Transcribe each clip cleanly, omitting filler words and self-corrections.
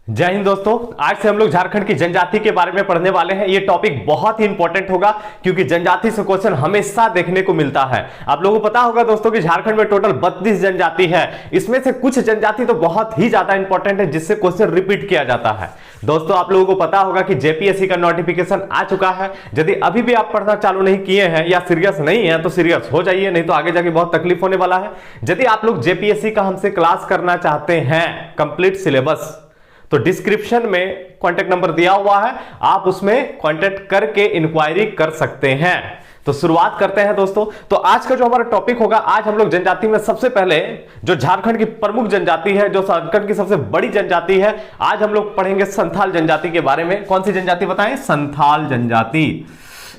जय हिंद दोस्तों। आज से हम लोग झारखंड की जनजाति के बारे में पढ़ने वाले हैं। ये टॉपिक बहुत ही इंपॉर्टेंट होगा क्योंकि जनजाति से क्वेश्चन हमेशा देखने को मिलता है। आप लोगों को पता होगा दोस्तों कि झारखंड में टोटल 32 जनजाति है। इसमें से कुछ जनजाति तो बहुत ही ज्यादा इंपॉर्टेंट है जिससे क्वेश्चन रिपीट किया जाता है। दोस्तों आप लोगों को पता होगा कि जेपीएससी का नोटिफिकेशन आ चुका है। यदि अभी भी आप पढ़ना चालू नहीं किए हैं या सीरियस नहीं है तो सीरियस हो जाइए, नहीं तो आगे जाके बहुत तकलीफ होने वाला है। यदि आप लोग जेपीएससी का हमसे क्लास करना चाहते हैं कंप्लीट सिलेबस, तो डिस्क्रिप्शन में कांटेक्ट नंबर दिया हुआ है, आप उसमें कांटेक्ट करके इंक्वायरी कर सकते हैं। तो शुरुआत करते हैं दोस्तों। तो आज का जो हमारा टॉपिक होगा, आज हम लोग जनजाति में सबसे पहले जो झारखंड की प्रमुख जनजाति है, जो झारखंड की सबसे बड़ी जनजाति है, आज हम लोग पढ़ेंगे संथाल जनजाति के बारे में। कौन सी जनजाति बताएं? संथाल जनजाति।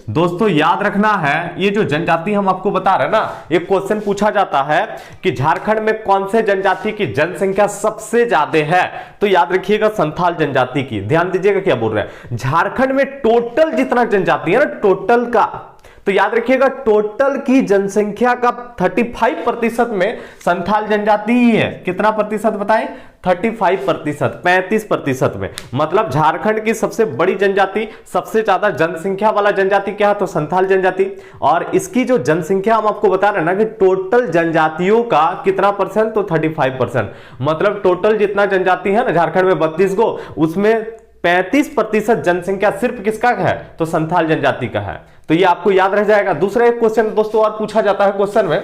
दोस्तों याद रखना है, ये जो जनजाति हम आपको बता रहे हैं ना, ये क्वेश्चन पूछा जाता है कि झारखंड में कौन से जनजाति की जनसंख्या सबसे ज्यादा है, तो याद रखिएगा संथाल जनजाति की। ध्यान दीजिएगा क्या बोल रहे हैं। झारखंड में टोटल जितना जनजाति है ना, टोटल का, तो याद रखिएगा टोटल की जनसंख्या का 35% में संथाल जनजाति ही है। कितना प्रतिशत बताएं? 35%, 35% में। मतलब झारखंड की सबसे बड़ी जनजाति, सबसे ज्यादा जनसंख्या वाला जनजाति क्या है? तो संथाल जनजाति। और इसकी जो जनसंख्या हम आपको बता रहे हैं ना कि टोटल जनजातियों का कितना परसेंट? तो 35%। मतलब टोटल जितना जनजाति है ना झारखंड में 32 गो, उसमें 35% जनसंख्या सिर्फ किसका है? तो संथाल जनजाति का है। तो ये आपको याद रह जाएगा। दूसरा एक क्वेश्चन दोस्तों और पूछा जाता है क्वेश्चन में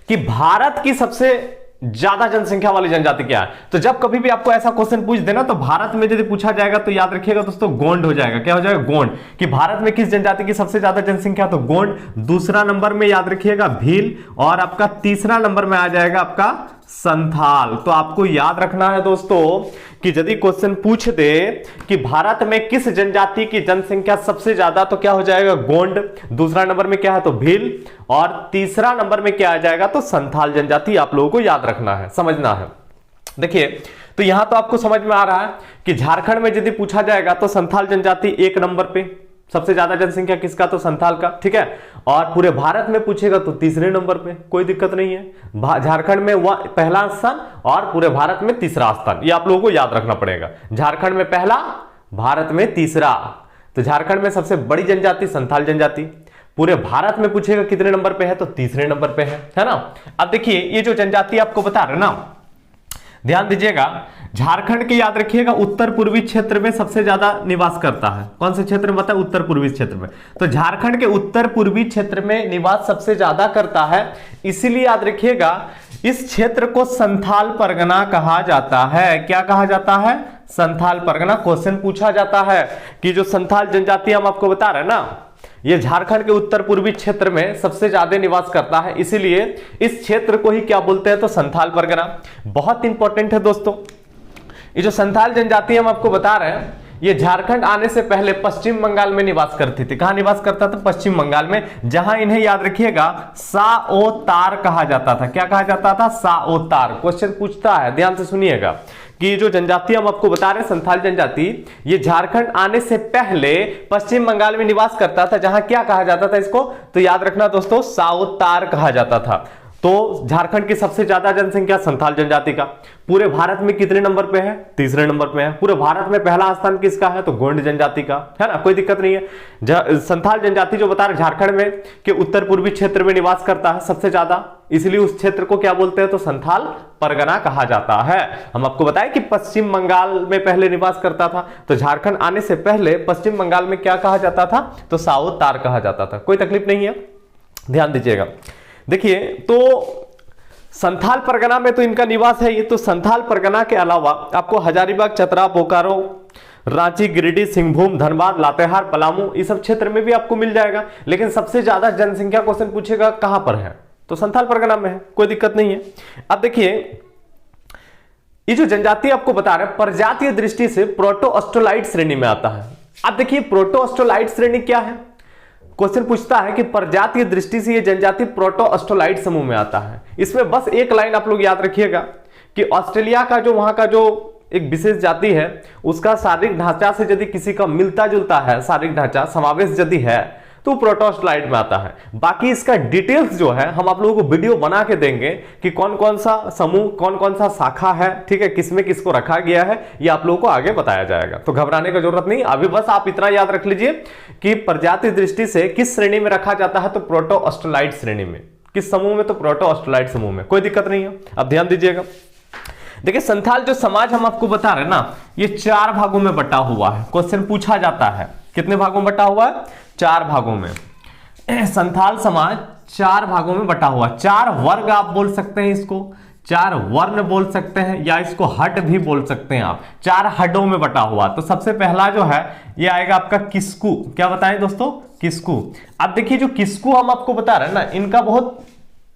कि भारत की सबसे ज्यादा जनसंख्या वाली जनजाति क्या है। तो जब कभी भी आपको ऐसा क्वेश्चन पूछ देना तो भारत में यदि पूछा जाएगा तो याद रखिएगा दोस्तों गोंड हो जाएगा। क्या हो जाएगा? गोंड। कि भारत में किस जनजाति की सबसे ज्यादा जनसंख्या? तो गोंड। दूसरा नंबर में याद रखिएगा भील, और आपका तीसरा नंबर में आ जाएगा आपका संथाल। तो आपको याद रखना है दोस्तों कि यदि क्वेश्चन पूछ दे कि भारत में किस जनजाति की जनसंख्या सबसे ज्यादा, तो क्या हो जाएगा? गोंड। दूसरा नंबर में क्या है? तो भील। और तीसरा नंबर में क्या आ जाएगा? तो संथाल जनजाति। आप लोगों को याद रखना है, समझना है। देखिए तो यहां तो आपको समझ में आ रहा है कि झारखंड में यदि पूछा जाएगा तो संथाल जनजाति 1 नंबर पे, सबसे ज्यादा जनसंख्या किसका? तो संथाल का। ठीक है। और पूरे भारत में पूछेगा तो तीसरे नंबर पे, कोई दिक्कत नहीं है। झारखंड में वह पहला स्थान और पूरे भारत में तीसरा स्थान, ये आप लोगों को याद रखना पड़ेगा। झारखंड में पहला, भारत में तीसरा। तो झारखंड में सबसे बड़ी जनजाति संथाल जनजाति। पूरे भारत में पूछेगा कितने नंबर पे है? तो तीसरे नंबर पे है ना। अब देखिए ये जो जनजाति आपको बता रहे ना, ध्यान दीजिएगा, झारखंड के याद रखिएगा उत्तर पूर्वी क्षेत्र में सबसे ज्यादा निवास करता है। कौन से क्षेत्र में? बताए? उत्तर पूर्वी क्षेत्र में। तो झारखंड के उत्तर पूर्वी क्षेत्र में निवास सबसे ज्यादा करता है, इसीलिए याद रखिएगा इस क्षेत्र को संथाल परगना कहा जाता है। क्या कहा जाता है? संथाल परगना। क्वेश्चन पूछा जाता है कि जो संथाल जनजाति हम आपको बता रहे हैं ना, ये झारखंड के उत्तर पूर्वी क्षेत्र में सबसे ज्यादा निवास करता है, इसीलिए इस क्षेत्र को ही क्या बोलते हैं? तो संथाल परगना। बहुत इंपॉर्टेंट है दोस्तों। ये जो संथाल जनजाति हम आपको बता रहे हैं, ये झारखंड आने से पहले पश्चिम बंगाल में निवास करती थी। कहां निवास करता था? पश्चिम बंगाल में, जहां इन्हें याद रखिएगा साओतार कहा जाता था। क्या कहा जाता था? साओतार। क्वेश्चन पूछता है, ध्यान से सुनिएगा, कि जो जनजाति हम आपको बता रहे हैं संथाल जनजाति, ये झारखंड आने से पहले पश्चिम बंगाल में निवास करता था, जहां क्या कहा जाता था इसको? तो याद रखना दोस्तों साओतार कहा जाता था। तो झारखंड की सबसे ज्यादा जनसंख्या संथाल जनजाति का। पूरे भारत में कितने नंबर पे है? तीसरे नंबर पे है। पूरे भारत में पहला स्थान किसका है? तो गोंड जनजाति का, है ना। कोई दिक्कत नहीं है। संथाल जनजाति जो बता रहे झारखंड में के उत्तर पूर्वी क्षेत्र में निवास करता है सबसे ज्यादा, इसलिए उस क्षेत्र को क्या बोलते हैं? तो संथाल परगना कहा जाता है। हम आपको बताएं कि पश्चिम बंगाल में पहले निवास करता था, तो झारखंड आने से पहले पश्चिम बंगाल में क्या कहा जाता था? तो साओतार कहा जाता था। कोई तकलीफ नहीं है, ध्यान दीजिएगा। देखिए तो संथाल परगना में तो इनका निवास है। ये तो संथाल परगना के अलावा आपको हजारीबाग, चतरा, बोकारो, रांची, गिरिडीह, सिंहभूम, धनबाद, लातेहार, पलामू, इस सब क्षेत्र में भी आपको मिल जाएगा। लेकिन सबसे ज्यादा जनसंख्या क्वेश्चन पूछेगा कहां पर है? तो संथाल परगना में है। कोई दिक्कत नहीं है। अब देखिए ये जो जनजाति आपको बता रहे हैं प्रजातीय दृष्टि से प्रोटो ऑस्ट्रोलाइट श्रेणी में आता है। अब देखिए प्रोटो ऑस्ट्रोलाइट श्रेणी क्या है? क्वेश्चन पूछता है कि प्रजातीय दृष्टि से ये जनजाति प्रोटो ऑस्ट्रोलाइट समूह में आता है। इसमें बस एक लाइन आप लोग याद रखिएगा कि ऑस्ट्रेलिया का जो वहां का जो एक विशेष जाति है, उसका शारीरिक ढांचा से यदि किसी का मिलता जुलता है, शारीरिक ढांचा समावेश यदि है, तो प्रोटोस्टलाइट में आता है। बाकी इसका डिटेल्स जो है हम आप लोगों को वीडियो बना के देंगे कि कौन कौन सा समूह, कौन कौन सा शाखा है, ठीक है, किसमें किसको रखा गया है, ये आप लोगों को आगे बताया जाएगा। तो घबराने की जरूरत नहीं, अभी बस आप इतना याद रख लीजिए कि प्रजाति दृष्टि से किस श्रेणी में रखा जाता है, तो प्रोटोस्टलाइट श्रेणी में। किस समूह में, तो प्रोटोस्टलाइट समूह में। कोई दिक्कत नहीं है, अब ध्यान दीजिएगा। देखिए संथाल जो समाज हम आपको बता रहे हैं ना, ये 4 भागों में बटा हुआ है। क्वेश्चन पूछा जाता है कितने भागों में बटा हुआ है, 4 भागों में। संथाल समाज 4 भागों में बटा हुआ, 4 वर्ग आप बोल सकते हैं इसको, 4 वर्ण बोल सकते हैं, या इसको हट भी बोल सकते हैं आप। 4 हडों में बटा हुआ। तो सबसे पहला जो है ये आएगा आपका किस्कू। क्या बताएं दोस्तों, किस्कू। अब देखिए जो किस्कू हम आपको बता रहे हैं ना, इनका बहुत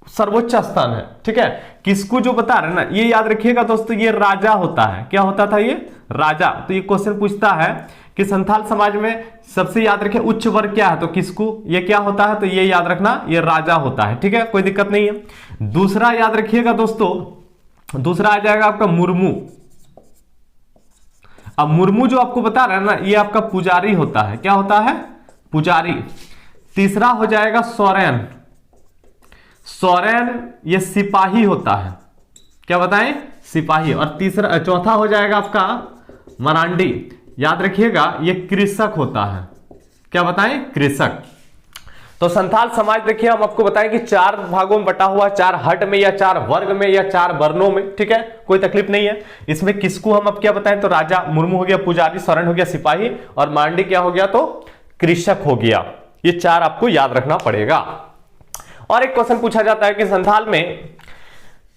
सर्वोच्च स्थान है, ठीक है। किसको जो बता रहे हैं ना, ये याद रखिएगा दोस्तों, ये राजा होता है। क्या होता था ये, राजा। तो ये क्वेश्चन पूछता है कि संथाल समाज में सबसे याद रखिए उच्च वर्ग क्या है, तो किसको, ये क्या होता है, तो ये याद रखना, ये राजा होता है, ठीक है, कोई दिक्कत नहीं है। दूसरा याद रखिएगा दोस्तों, दूसरा आ जाएगा आपका मुर्मू। अब मुर्मू जो आपको बता रहे हैं ना, ये आपका पुजारी होता है। क्या होता है, पुजारी। तीसरा हो जाएगा सोरेन। सोरेन ये सिपाही होता है। क्या बताएं, सिपाही। और तीसरा, चौथा हो जाएगा आपका मरांडी। याद रखिएगा ये कृषक होता है। क्या बताएं, कृषक। तो संथाल समाज देखिए हम आपको बताएं कि 4 भागों में बटा हुआ, 4 हट में या 4 वर्ग में या 4 वर्णों में, ठीक है, कोई तकलीफ नहीं है इसमें। किसको हम अब क्या बताएं, तो राजा, मुर्मू हो गया पुजारी, सोरेन हो गया सिपाही, और मांडी क्या हो गया, तो कृषक हो गया। ये 4 आपको याद रखना पड़ेगा। और एक क्वेश्चन पूछा जाता है कि संथाल में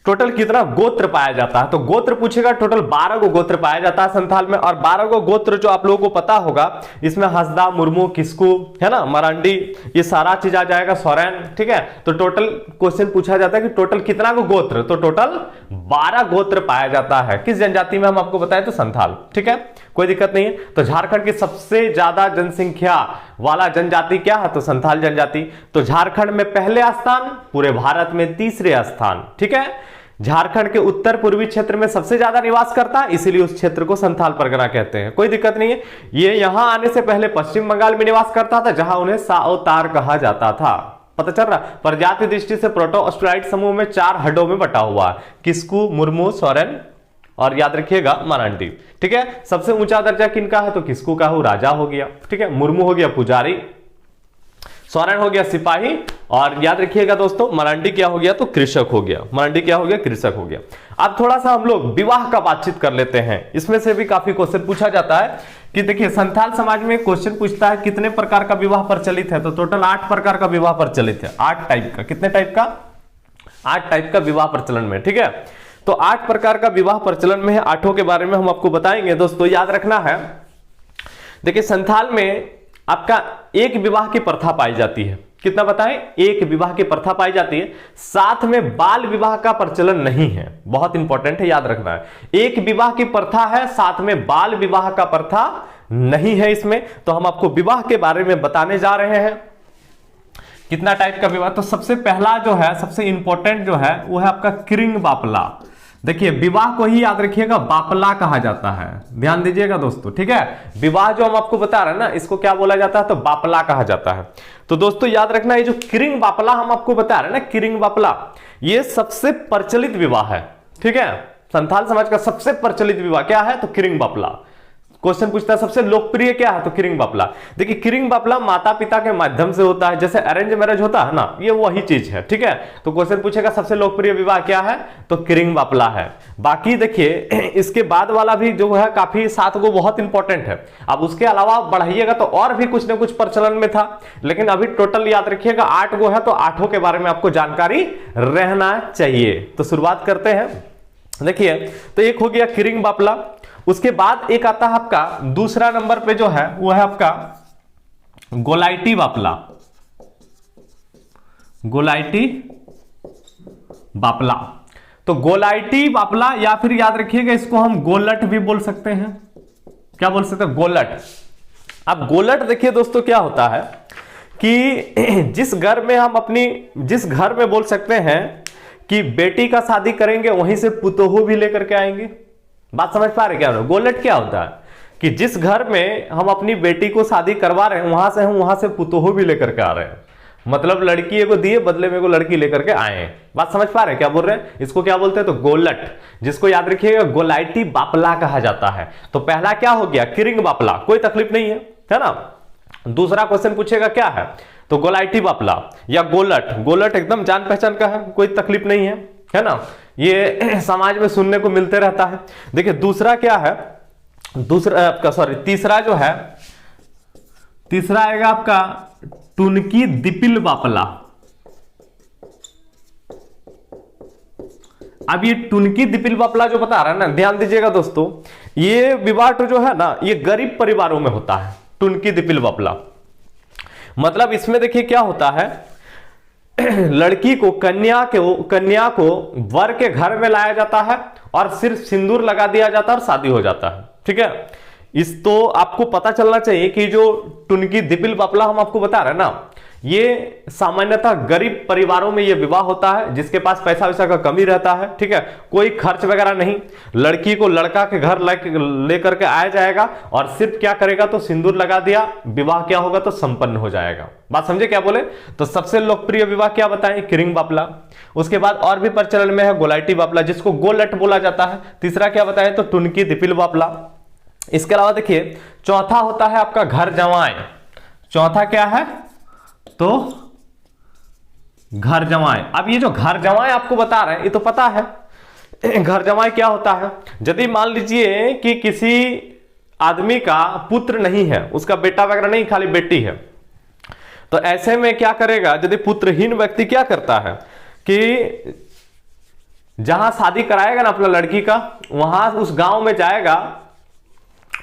टोटल कितना गोत्र पाया जाता है, तो गोत्र पूछेगा। टोटल 12 को गोत्र पाया जाता है संथाल में। और 12 को गोत्र जो आप लोगों को पता होगा, इसमें हसदा, मुर्मू, किस्कू, है ना, मरांडी, ये सारा चीज आ जाएगा, सोरेन, ठीक है। तो टोटल क्वेश्चन पूछा जाता है कि टोटल कितना को गोत्र, तो टोटल 12 गोत्र पाया जाता है। किस जनजाति में हम आपको बताएं, तो संथाल, ठीक है, कोई दिक्कत नहीं है। तो झारखंड की सबसे ज्यादा जनसंख्या वाला जनजाति क्या है, तो संथाल जनजाति। तो झारखंड में पहले स्थान, पूरे भारत में तीसरे स्थान, ठीक है। झारखंड के उत्तर पूर्वी क्षेत्र में सबसे ज्यादा निवास करता है, इसीलिए उस क्षेत्र को संथाल परगना कहते हैं। कोई दिक्कत नहीं है। ये यहां आने से पहले पश्चिम बंगाल में निवास करता था, जहां उन्हें साओतार कहा जाता था। पता चल रहा। प्रजाति दृष्टि से प्रोटोस्टलाइट समूह में 4 हडों में बटा हुआ है, किस्कू, मुर्मू, सोरेन और याद रखिएगा मरांडी, ठीक है। सबसे ऊंचा दर्जा किनका है, तो किस्कू का हो, राजा हो गया, ठीक है। मुर्मू हो गया पुजारी, सोरेन हो गया सिपाही, और याद रखिएगा दोस्तों मरांडी क्या हो गया, तो कृषक हो गया। मरांडी क्या हो गया, कृषक हो गया। अब थोड़ा सा हम लोग विवाह का बातचीत कर लेते हैं। इसमें से भी काफी क्वेश्चन पूछा जाता है कि देखिए संथाल समाज में क्वेश्चन पूछता है कितने प्रकार का विवाह प्रचलित है, तो टोटल 8 प्रकार का विवाह प्रचलित है। 8 टाइप का। कितने टाइप का, 8 टाइप का विवाह प्रचलन में, ठीक है। तो 8 प्रकार का विवाह प्रचलन में है। 8 के बारे में हम आपको बताएंगे दोस्तों, याद रखना है। देखिए संथाल में आपका एक विवाह की प्रथा पाई जाती है। कितना बताएं, एक विवाह की प्रथा पाई जाती है। साथ में बाल विवाह का प्रचलन नहीं है। बहुत इंपॉर्टेंट है, याद रखना है। एक विवाह की प्रथा है, साथ में बाल विवाह का प्रथा नहीं है इसमें। तो हम आपको विवाह के बारे में बताने जा रहे हैं। कितना टाइप का विवाह, तो सबसे पहला जो है, सबसे इंपॉर्टेंट जो है, वो है आपका किरिंग बापला। देखिए विवाह को ही याद रखिएगा बापला कहा जाता है। ध्यान दीजिएगा दोस्तों, ठीक है। विवाह जो हम आपको बता रहे हैं ना, इसको क्या बोला जाता है, तो बापला कहा जाता है। तो दोस्तों याद रखना, ये जो किरिंग बापला हम आपको बता रहे हैं ना, किरिंग बापला, ये सबसे प्रचलित विवाह है, ठीक है। संथाल समाज का सबसे प्रचलित विवाह क्या है, तो किरिंग बापला। क्वेश्चन पूछता है सबसे लोकप्रिय क्या है, तो किरिंग बापला। देखिए किरिंग बापला माता पिता के माध्यम से होता है, जैसे अरेंज मैरिज होता है ना, ये वही चीज है, ठीक है। तो क्वेश्चन पूछेगा सबसे लोकप्रिय विवाह क्या है, तो किरिंग बापला है। बाकी देखिए इसके बाद वाला भी जो है काफी 7 को बहुत इंपॉर्टेंट है। अब उसके अलावा बढ़ाइएगा तो और भी कुछ ना कुछ प्रचलन में था, लेकिन अभी टोटल याद रखिएगा 8 गो है। तो 8 के बारे में आपको जानकारी रहना चाहिए। तो शुरुआत करते हैं। देखिए तो एक हो गया किरिंग बापला। उसके बाद एक आता है आपका दूसरा नंबर पे जो है, वो है आपका गोलाइटी बापला। गोलाइटी बापला। तो गोलाइटी बापला, या फिर याद रखिएगा इसको हम गोलट भी बोल सकते हैं। क्या बोल सकते हैं, गोलट। अब गोलट देखिए दोस्तों क्या होता है कि जिस घर में हम जिस घर में बोल सकते हैं कि बेटी का शादी करेंगे, वहीं से पुतोहू भी लेकर के आएंगे। बात समझ पा रहे क्या, गोलट क्या होता है, कि जिस घर में हम अपनी बेटी को शादी करवा रहे हैं वहां से हम वहां से पुतोहू भी लेकर के आ रहे हैं, मतलब लड़की को दिए बदले में को लड़की लेकर के आए हैं। बात समझ पा रहे हैं क्या बोल रहे हैं? इसको क्या बोलते हैं? तो गोलट, जिसको याद रखिएगा गोलाइटी बापला कहा जाता है। तो पहला क्या हो गया? किरिंग बापला, कोई तकलीफ नहीं है ना। दूसरा क्वेश्चन पूछेगा क्या है? तो गोलाइटी बापला या गोलट, गोलट एकदम जान पहचान का है, कोई तकलीफ नहीं है ना, ये समाज में सुनने को मिलते रहता है। देखिए दूसरा क्या है, दूसरा आपका सॉरी तीसरा जो है, तीसरा आएगा आपका टुनकी दिपिल बापला। अब ये टुनकी दिपिल बापला जो बता रहा है ना, ध्यान दीजिएगा दोस्तों, ये विवाह जो है ना ये गरीब परिवारों में होता है। टुनकी दिपिल बापला मतलब इसमें देखिए क्या होता है, लड़की को कन्या को वर के घर में लाया जाता है और सिर्फ सिंदूर लगा दिया जाता है और शादी हो जाता है। ठीक है, इस तो आपको पता चलना चाहिए कि जो टुनकी दिपिल बापला हम आपको बता रहे हैं ना, ये सामान्यतः गरीब परिवारों में ये विवाह होता है, जिसके पास पैसा वैसा का कमी रहता है। ठीक है, कोई खर्च वगैरह नहीं, लड़की को लड़का के घर लेकर के आया जाएगा और सिर्फ क्या करेगा तो सिंदूर लगा दिया, विवाह क्या होगा तो संपन्न हो जाएगा। बात समझे क्या बोले? तो सबसे लोकप्रिय विवाह क्या बताएं? किरिंग बापला। उसके बाद और भी प्रचलन में है गोलाइटी बापला, जिसको गोलट बोला जाता है। तीसरा क्या बताएं? तो टुनकी दिपिल बापला। इसके अलावा देखिए चौथा होता है आपका घर जमाई। चौथा क्या है? तो घर जमाई। अब ये जो घर जमाई आपको बता रहे हैं ये तो पता है घर जमाई क्या होता है। यदि मान लीजिए कि किसी आदमी का पुत्र नहीं है, उसका बेटा वगैरह नहीं, खाली बेटी है, तो ऐसे में क्या करेगा? यदि पुत्रहीन व्यक्ति क्या करता है कि जहां शादी कराएगा ना अपना लड़की का, वहां उस गांव में जाएगा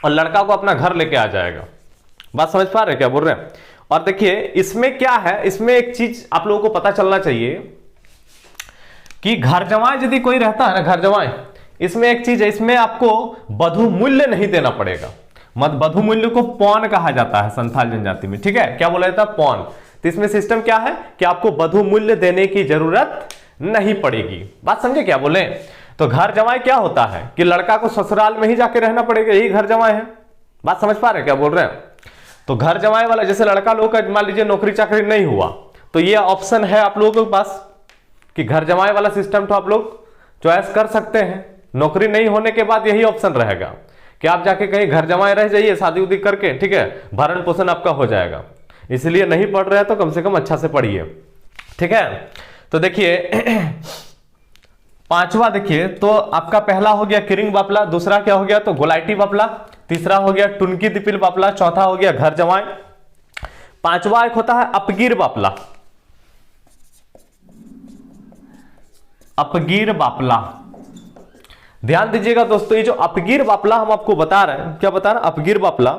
और लड़का को अपना घर लेके आ जाएगा। बात समझ पा रहे क्या बोल रहे हैं? और देखिए इसमें क्या है, इसमें एक चीज आप लोगों को पता चलना चाहिए कि घर जमाई यदि कोई रहता है ना, घर जमाई, इसमें एक चीज है, इसमें आपको वधु मूल्य नहीं देना पड़ेगा। वधु मूल्य को पौन कहा जाता है संथाल जनजाति में। ठीक है, क्या बोला जाता है? पौन। तो इसमें सिस्टम क्या है कि आपको वधु मूल्य देने की जरूरत नहीं पड़ेगी। बात समझे क्या बोले? तो घर जमाई क्या होता है कि लड़का को ससुराल में ही जाके रहना पड़ेगा, यही घर जमाई है। बात समझ पा रहे क्या बोल रहे हैं? तो घर जमाई वाला, जैसे लड़का लोग का मान लीजिए नौकरी चाकरी नहीं हुआ, तो ये ऑप्शन है आप लोगों के पास कि घर जमाई वाला सिस्टम तो आप लोग चॉइस कर सकते हैं। नौकरी नहीं होने के बाद यही ऑप्शन रहेगा कि आप जाके कहीं घर जमाई रह जाइए शादी उदी करके। ठीक है, भरण पोषण आपका हो जाएगा। इसलिए नहीं पढ़ रहे हैं तो कम से कम अच्छा से पढ़िए। ठीक है, तो देखिए पांचवा देखिए, तो आपका पहला हो गया किरिंग बापला, दूसरा क्या हो गया तो गोलाइटी बापला, तीसरा हो गया टुनकी दिपिल बापला, चौथा हो गया घर जमाई, पांचवा एक होता है अपगीर बापला। अपगीर बापला, ध्यान दीजिएगा दोस्तों, ये जो अपगीर बापला हम आपको बता रहे हैं, क्या बता रहे हैं? अपगीर बापला।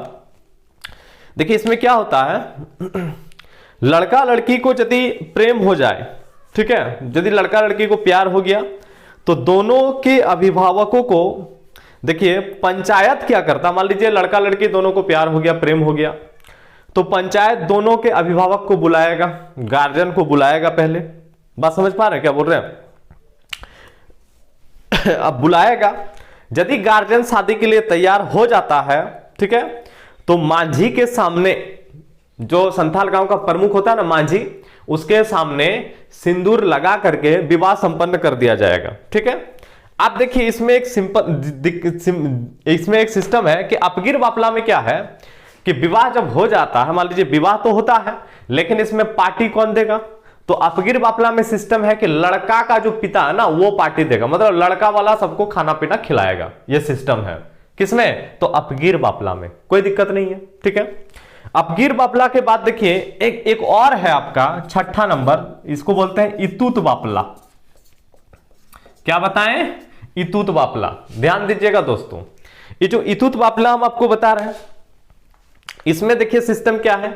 देखिए इसमें क्या होता है, लड़का लड़की को यदि प्रेम हो जाए, ठीक है, यदि लड़का लड़की को प्यार हो गया तो दोनों के अभिभावकों को, देखिए पंचायत क्या करता, मान लीजिए लड़का लड़की दोनों को प्यार हो गया, प्रेम हो गया, तो पंचायत दोनों के अभिभावक को बुलाएगा, गार्जियन को बुलाएगा पहले। बात समझ पा रहे हैं क्या बोल रहे हैं? अब बुलाएगा, यदि गार्जियन शादी के लिए तैयार हो जाता है, ठीक है, तो मांझी के सामने, जो संथाल गांव का प्रमुख होता है ना मांझी, उसके सामने सिंदूर लगा करके विवाह संपन्न कर दिया जाएगा। ठीक है, आप देखिए इसमें एक इसमें एक सिस्टम है कि अपगीर बापला में क्या है कि विवाह जब हो जाता है, मान लीजिए विवाह तो होता है लेकिन इसमें पार्टी कौन देगा, तो अपगीर बापला में सिस्टम है कि लड़का का जो पिता है ना वो पार्टी देगा, मतलब लड़का वाला सबको खाना पीना खिलाएगा, ये सिस्टम है। किसमें? तो अपगीर बापला में, कोई दिक्कत नहीं है। ठीक है, अपगीर बापला के बाद देखिए एक और है आपका छठा नंबर, इसको बोलते हैं इतूत बापला। क्या बताएं? इतूत बापला। ध्यान दीजिएगा दोस्तों, ये जो इतूत बापला हम आपको बता रहे हैं, इसमें देखिए सिस्टम क्या है,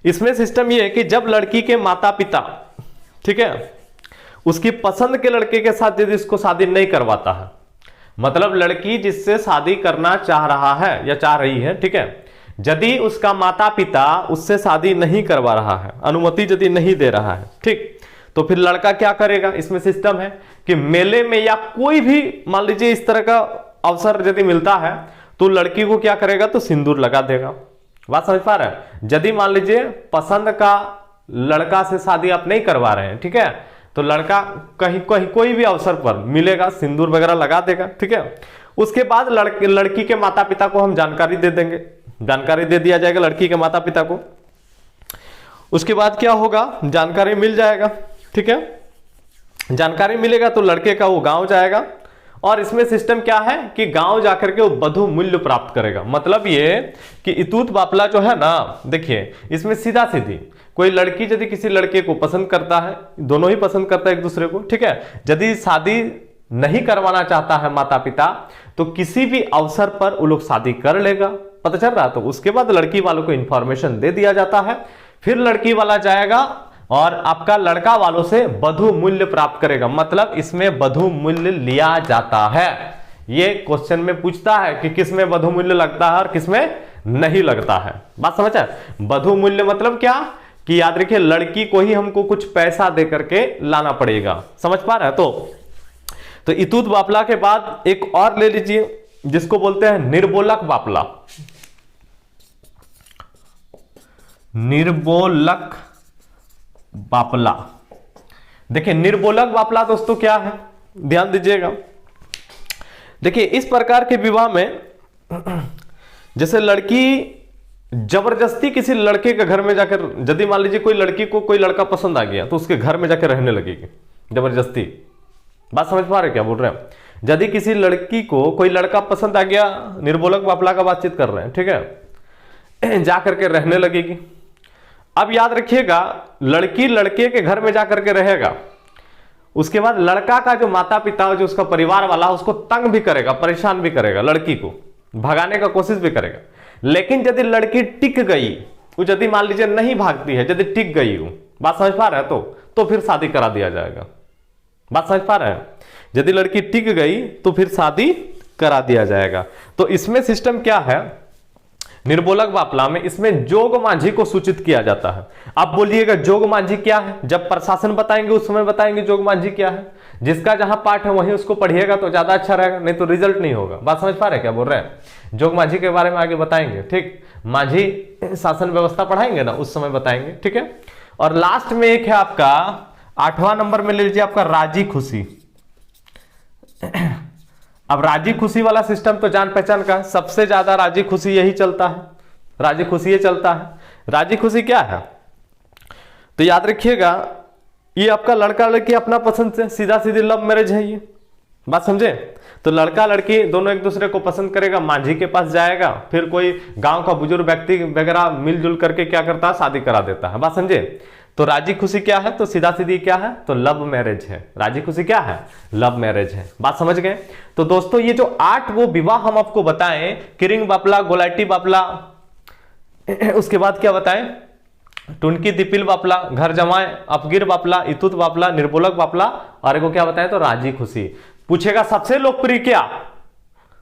इसमें सिस्टम ये है कि जब लड़की के माता पिता, ठीक है, उसकी पसंद के लड़के के साथ यदि इसको शादी नहीं करवाता है, मतलब लड़की जिससे शादी करना चाह रहा है या चाह रही है, ठीक है, यदि उसका माता पिता उससे शादी नहीं करवा रहा है, अनुमति यदि नहीं दे रहा है, ठीक, तो फिर लड़का क्या करेगा? इसमें सिस्टम है कि मेले में या कोई भी मान लीजिए इस तरह का अवसर यदि मिलता है तो लड़की को क्या करेगा, तो सिंदूर लगा देगा। बात समझ पा रहे हैं। यदि मान लीजिए पसंद का लड़का से शादी आप नहीं करवा रहे हैं, ठीक है, तो लड़का कहीं कहीं कोई भी अवसर पर मिलेगा, सिंदूर वगैरह लगा देगा, ठीक है। उसके बाद लड़की के माता पिता को हम जानकारी दे देंगे, जानकारी दे दिया जाएगा लड़की के माता पिता को। उसके बाद क्या होगा, जानकारी मिल जाएगा, ठीक है। जानकारी मिलेगा तो लड़के का वो गांव जाएगा, और इसमें सिस्टम क्या है कि गांव जाकर के वो वधु मूल्य प्राप्त करेगा। मतलब ये कि इतूत बापला जो है ना, देखिए इसमें सीधा सीधी कोई लड़की यदि किसी लड़के को पसंद करता है, दोनों ही पसंद करता है एक दूसरे को, ठीक है, यदि शादी नहीं करवाना चाहता है माता पिता, तो किसी भी अवसर पर वो लोग शादी कर लेगा, पता चल रहा। तो उसके बाद लड़की वालों को इंफॉर्मेशन दे दिया जाता है, फिर लड़की वाला जाएगा और आपका लड़का वालों से वधु मूल्य प्राप्त करेगा। मतलब इसमें वधु मूल्य लिया जाता है। ये क्वेश्चन में पूछता है कि किस में वधु मूल्य लगता है और किस में नहीं लगता है। बात समझ आए। वधु मूल्य मतलब क्या, कि याद रखिए लड़की को ही हमको कुछ पैसा दे करके लाना पड़ेगा, समझ पा रहे हैं। तो इतूत बापला के बाद एक और ले लीजिए जिसको बोलते हैं निर्बोलक बापला। निर्बोलक बापला, देखिए निर्बोलक बापला दोस्तों क्या है, ध्यान दीजिएगा। देखिए इस प्रकार के विवाह में जैसे लड़की जबरदस्ती किसी लड़के के घर में जाकर, यदि मान लीजिए कोई लड़की को कोई लड़का पसंद आ गया तो उसके घर में जाकर रहने लगेगी जबरदस्ती। बात समझ पा रहे क्या बोल रहे हैं। यदि किसी लड़की को कोई लड़का पसंद आ गया, निर्बोलक बापला का बातचीत कर रहे हैं, ठीक है, जाकर के रहने लगेगी। अब याद रखिएगा लड़की लड़के के घर में जाकर के रहेगा, उसके बाद लड़का का जो माता पिता, जो उसका परिवार वाला उसको तंग भी करेगा, परेशान भी करेगा, लड़की को भगाने का कोशिश भी करेगा। लेकिन यदि लड़की टिक गई, वो यदि मान लीजिए नहीं भागती है, यदि टिक गई हो, बात समझ पा रहे हैं, तो फिर शादी करा दिया जाएगा। बात समझ पा रहे हैं। यदि लड़की टिक गई तो फिर शादी करा दिया जाएगा। तो इसमें सिस्टम क्या है, निर्बोलक बापला में इसमें जोग मांझी को सूचित किया जाता है। आप बोलिएगा जोग मांझी क्या है, जब प्रशासन बताएंगे उस समय बताएंगे जोग मांझी क्या है। जिसका जहां पाठ है वहीं उसको पढ़िएगा तो ज्यादा अच्छा रहेगा, नहीं तो रिजल्ट नहीं होगा। बात समझ पा रहे हैं क्या बोल रहे हैं। जोग मांझी के बारे में आगे बताएंगे, ठीक, मांझी शासन व्यवस्था पढ़ाएंगे ना उस समय बताएंगे, ठीक है। और लास्ट में एक है आपका 8वां नंबर में ले लीजिए आपका राजी खुशी। अब राजी खुशी वाला सिस्टम तो जान पहचान का, सबसे ज्यादा राजी खुशी यही चलता है, राजी खुशी ये चलता है। राजी खुशी क्या है, तो याद रखिएगा ये आपका लड़का लड़की अपना पसंद से, सीधा सीधी लव मैरिज है ये। बात समझे। तो लड़का लड़की दोनों एक दूसरे को पसंद करेगा, मांझी के पास जाएगा, फिर कोई गांव का बुजुर्ग व्यक्ति वगैरह मिलजुल करके क्या करता है, शादी करा देता है। बात समझे। तो राजी खुशी क्या है, तो सीधा सीधी क्या है, तो लव मैरिज है। राजी खुशी क्या है, लव मैरिज है। बात समझ गए। तो दोस्तों ये जो 8 वो विवाह हम आपको बताएं, किरिंग बापला, गोलाटी बापला, उसके बाद क्या बताएं, टुनकी दिपिल बापला, घर जमाए, अपगिर बापला, इतुत बापला, निर्बोलक बापला, और एक को क्या बताएं, तो राजी खुशी। पूछेगा सबसे लोकप्रिय क्या,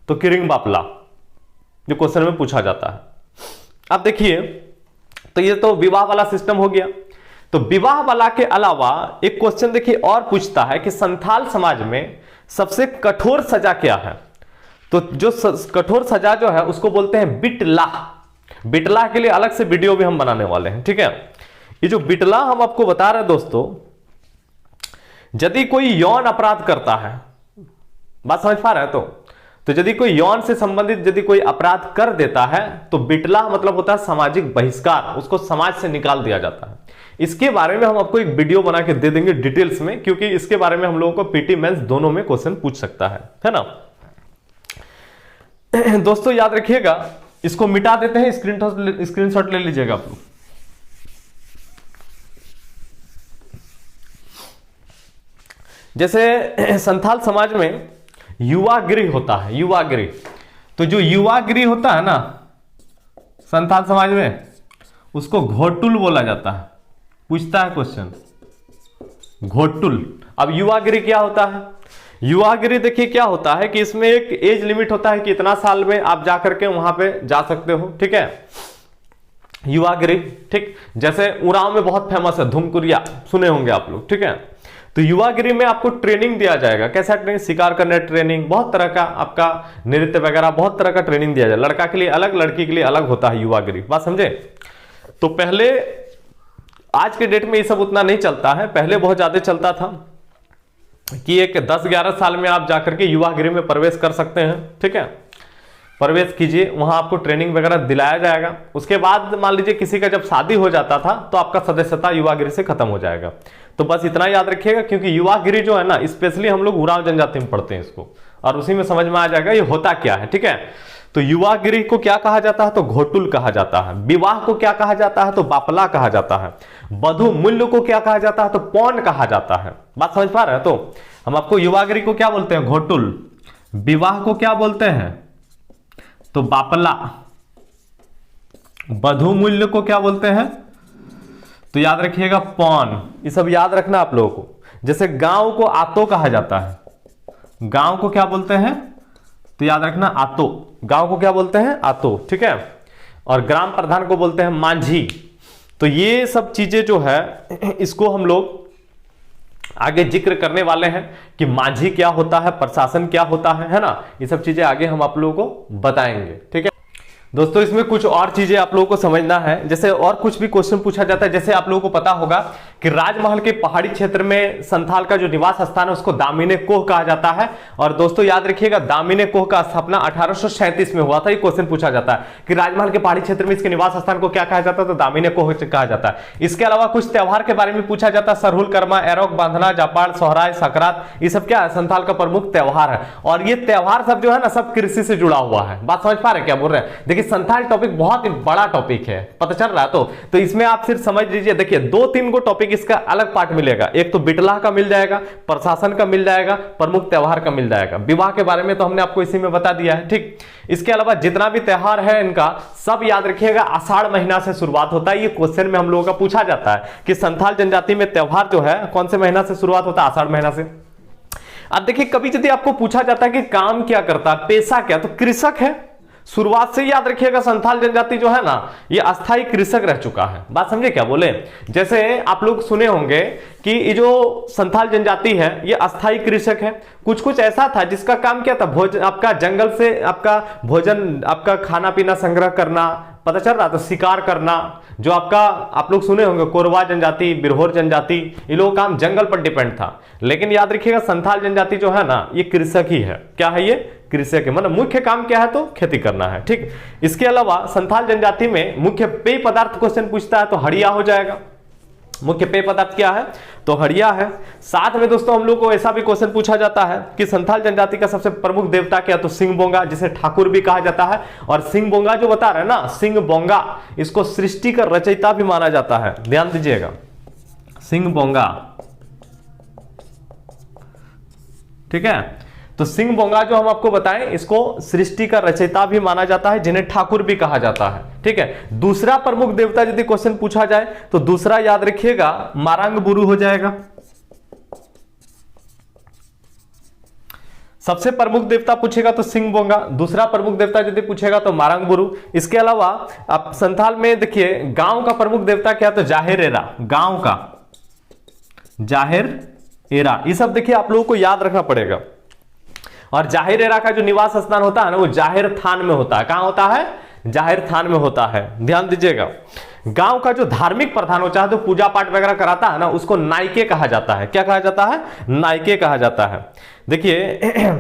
तो किरिंग बापला, जो क्वेश्चन में पूछा जाता है। अब देखिए, तो ये तो विवाह वाला सिस्टम हो गया। तो विवाह वाला के अलावा एक क्वेश्चन देखिए और पूछता है कि संथाल समाज में सबसे कठोर सजा क्या है। तो जो कठोर सजा जो है उसको बोलते हैं बिटलाह। बिटलाह के लिए अलग से वीडियो भी हम बनाने वाले हैं, ठीक है। ये जो बिटलाह हम आपको बता रहे हैं दोस्तों, यदि कोई यौन अपराध करता है, बात समझ पा रहे हैं, तो यदि कोई यौन से संबंधित यदि कोई अपराध कर देता है तो बिटलाह मतलब होता है सामाजिक बहिष्कार, उसको समाज से निकाल दिया जाता है। इसके बारे में हम आपको एक वीडियो बना के दे देंगे डिटेल्स में, क्योंकि इसके बारे में हम लोगों को पीटी मेंस दोनों में क्वेश्चन पूछ सकता है ना। दोस्तों याद रखिएगा, इसको मिटा देते हैं, स्क्रीनशॉट ले लीजिएगा आप लोग। जैसे संथाल समाज में युवा गृह होता है, युवा गृह। तो जो युवा गृह होता है ना संथाल समाज में, उसको घोटुल बोला जाता है। पूछता है क्वेश्चन, घोटुल। अब युवा गृह क्या होता है, युवा गृह देखिए क्या होता है कि इसमें एक एज लिमिट होता है कि इतना साल में आप जाकर के वहां पे जा सकते हो, ठीक है, युवा गृह, ठीक। जैसे उरांव में बहुत फेमस है धूमकुरिया, सुने होंगे आप लोग, ठीक है। तो युवागिरी में आपको ट्रेनिंग दिया जाएगा। कैसा ट्रेनिंग? शिकार करने ट्रेनिंग, बहुत तरह का आपका नृत्य वगैरह बहुत तरह का ट्रेनिंग दिया जाएगा। लड़का के लिए अलग, लड़की के लिए अलग होता है युवागिरी, बात समझे। तो पहले, आज के डेट में ये सब उतना नहीं चलता है, पहले बहुत ज्यादा चलता था कि एक 10-11 साल में आप जाकर के युवागिरी में प्रवेश कर सकते हैं, ठीक है, प्रवेश कीजिए, वहां आपको ट्रेनिंग वगैरह दिलाया जाएगा। उसके बाद मान लीजिए किसी का जब शादी हो जाता था तो आपका सदस्यता युवागिरी से खत्म हो जाएगा। तो बस इतना याद रखिएगा, क्योंकि युवागिरी जो है ना, स्पेशली हम लोग उरांव जनजाति में पढ़ते हैं इसको, और उसी में समझ में आ जाएगा ये होता क्या है, ठीक है। तो युवागिरी को क्या कहा जाता है? तो घोटुल कहा जाता है। विवाह को क्या कहा जाता है? तो बापला कहा जाता है। वधु मूल्य को क्या कहा जाता है? तो पौन कहा जाता है। बात समझ पा रहे हैं? तो हम आपको युवागिरी को क्या बोलते हैं? घोटुल। विवाह को क्या बोलते हैं? तो बापला। वधु मूल्य को क्या बोलते हैं? तो याद रखिएगा पौन। ये सब याद रखना आप लोगों को। जैसे गांव को आतो कहा जाता है, गांव को क्या बोलते हैं? तो याद रखना आतो। गांव को क्या बोलते हैं? आतो, ठीक है। और ग्राम प्रधान को बोलते हैं मांझी। तो ये सब चीजें जो है इसको हम लोग आगे जिक्र करने वाले हैं कि मांझी क्या होता है, प्रशासन क्या होता है ना। ये सब चीजें आगे हम आप लोगों को बताएंगे, ठीक है दोस्तों। इसमें कुछ और चीजें आप लोगों को समझना है, जैसे और कुछ भी क्वेश्चन पूछा जाता है। जैसे आप लोगों को पता होगा कि राजमहल के पहाड़ी क्षेत्र में संथाल का जो निवास स्थान है उसको दामिनी कोह कहा जाता है। और दोस्तों याद रखिएगा, दामिनी कोह का स्थापना 1837 में हुआ था। ये क्वेश्चन पूछा जाता है कि राजमहल के पहाड़ी क्षेत्र में इसके निवास स्थान को क्या कहा जाता है? तो दामिनी कोह कहा जाता है। इसके अलावा कुछ त्योहार के बारे में पूछा जाता है। सरहुल कर्मा, एरोक बांधना, जापाड़, सोहराय, सकरात, ये सब क्या है? संथाल का प्रमुख त्योहार है। और ये त्योहार सब जो है ना, सब कृषि से जुड़ा हुआ है। बात समझ पा रहे हैं क्या बोल रहे हैं? देखिए संथाल टॉपिक बहुत ही बड़ा टॉपिक है, पता चल रहा है? तो इसमें आप सिर्फ समझ लीजिए, देखिए 2-3 गो टॉपिक इसका अलग पार्ट मिलेगा। एक तो बिटला का मिल जाएगा, प्रशासन का मिल जाएगा, प्रमुख त्योहार का मिल जाएगा। विवाह के बारे में तो हमने आपको इसी में बता दिया है, ठीक। इसके अलावा जितना भी त्योहार है इनका सब याद रखिएगा आषाढ़ महीना से शुरुआत होता है। ये क्वेश्चन में हम लोगों का पूछा जाता है कि संथाल जनजाति में त्योहार जो है कौन से महीना से शुरुआत होता है? आषाढ़ महीना से। अब देखिए कभी यदि आपको पूछा जाता है कि काम क्या करता है, पेशा क्या, तो कृषक है। शुरुआत से याद रखिएगा संथाल जनजाति जो है ना, ये अस्थायी कृषक रह चुका है। बात समझे क्या बोले? जैसे आप लोग सुने होंगे कि ये जो संथाल जनजाति है ये अस्थायी कृषक है। कुछ कुछ ऐसा था जिसका काम क्या था? भोजन, आपका जंगल से आपका भोजन, आपका खाना पीना संग्रह करना, पता चल रहा था, शिकार करना। जो आपका आप लोग सुने होंगे कोरवा जनजाति, बिरहोर जनजाति, ये लोग काम जंगल पर डिपेंड था। लेकिन याद रखिएगा संथाल जनजाति जो है ना, ये कृषक ही है। क्या है? ये कृषक है। मतलब मुख्य काम क्या है? तो खेती करना है, ठीक। इसके अलावा संथाल जनजाति में मुख्य पेय पदार्थ क्वेश्चन पूछता है तो हड़िया हो जाएगा। मुख्य पेय पदार्थ क्या है? तो हड़िया है। साथ में दोस्तों हम लोग को ऐसा भी क्वेश्चन पूछा जाता है कि संथाल जनजाति का सबसे प्रमुख देवता क्या? तो सिंह बोंगा, जिसे ठाकुर भी कहा जाता है। और सिंह बोंगा जो बता रहे हैं ना, सिंह बोंगा, इसको सृष्टि का रचयिता भी माना जाता है। ध्यान दीजिएगा, सिंह बोंगा, ठीक है। तो सिंह बोंगा जो हम आपको बताएं, इसको सृष्टि का रचयिता भी माना जाता है, जिन्हें ठाकुर भी कहा जाता है, ठीक है। दूसरा प्रमुख देवता यदि क्वेश्चन पूछा जाए तो दूसरा याद रखिएगा मारंग बुरु हो जाएगा। सबसे प्रमुख देवता पूछेगा तो सिंह बोंगा, दूसरा प्रमुख देवता यदि पूछेगा तो मारंग बुरु। इसके अलावा आप संथाल में देखिए गांव का प्रमुख देवता क्या? तो जाहिर एरा, गांव का जाहिर एरा। ये सब देखिए आप लोगों को याद रखना पड़ेगा। और जाहिर एरा का जो निवास स्थान होता है ना, वो जाहिर थान में होता है। कहां होता है? जाहिर थान में होता है। ध्यान दीजिएगा। गांव का जो धार्मिक प्रधान होता है, जो पूजा पाठ वगैरह कराता है ना, उसको नायके कहा जाता है। क्या कहा जाता है? नायके कहा जाता है। देखिए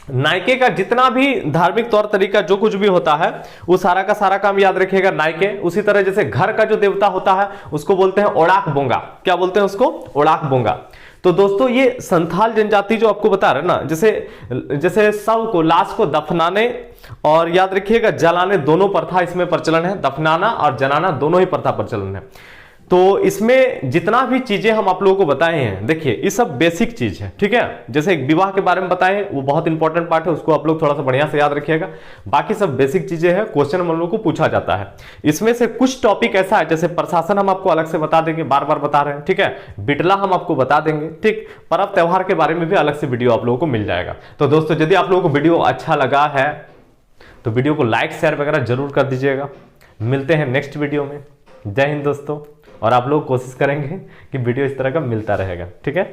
नायके का जितना भी धार्मिक तौर तरीका जो कुछ भी होता है वो सारा का सारा काम याद रखिएगा नायके। उसी तरह जैसे घर का जो देवता होता है उसको बोलते हैं ओड़ाक बोंगा। क्या बोलते हैं उसको? ओड़ाक बोंगा। तो दोस्तों ये संथाल जनजाति जो आपको बता रहे ना, जैसे शव को, लाश को दफनाने और याद रखिएगा जलाने, दोनों प्रथा इसमें प्रचलन है। दफनाना और जलाना दोनों ही प्रथा प्रचलन है। तो इसमें जितना भी चीजें हम आप लोगों को बताए हैं, देखिए ये सब बेसिक चीज है, ठीक है। जैसे एक विवाह के बारे में बताए, वो बहुत इंपॉर्टेंट पार्ट है, उसको आप लोग थोड़ा सा बढ़िया से याद रखिएगा। बाकी सब बेसिक चीजें हैं, क्वेश्चन हम लोगों को पूछा जाता है। इसमें से कुछ टॉपिक ऐसा है, जैसे प्रशासन हम आपको अलग से बता देंगे, बार बार बता रहे हैं, ठीक है। बिटला हम आपको बता देंगे, ठीक। पर्व त्योहार के बारे में भी अलग से वीडियो आप लोगों को मिल जाएगा। तो दोस्तों यदि आप लोगों को वीडियो अच्छा लगा है तो वीडियो को लाइक शेयर वगैरह जरूर कर दीजिएगा। मिलते हैं नेक्स्ट वीडियो में। जय हिंद दोस्तों। और आप लोग कोशिश करेंगे कि वीडियो इस तरह का मिलता रहेगा, ठीक है।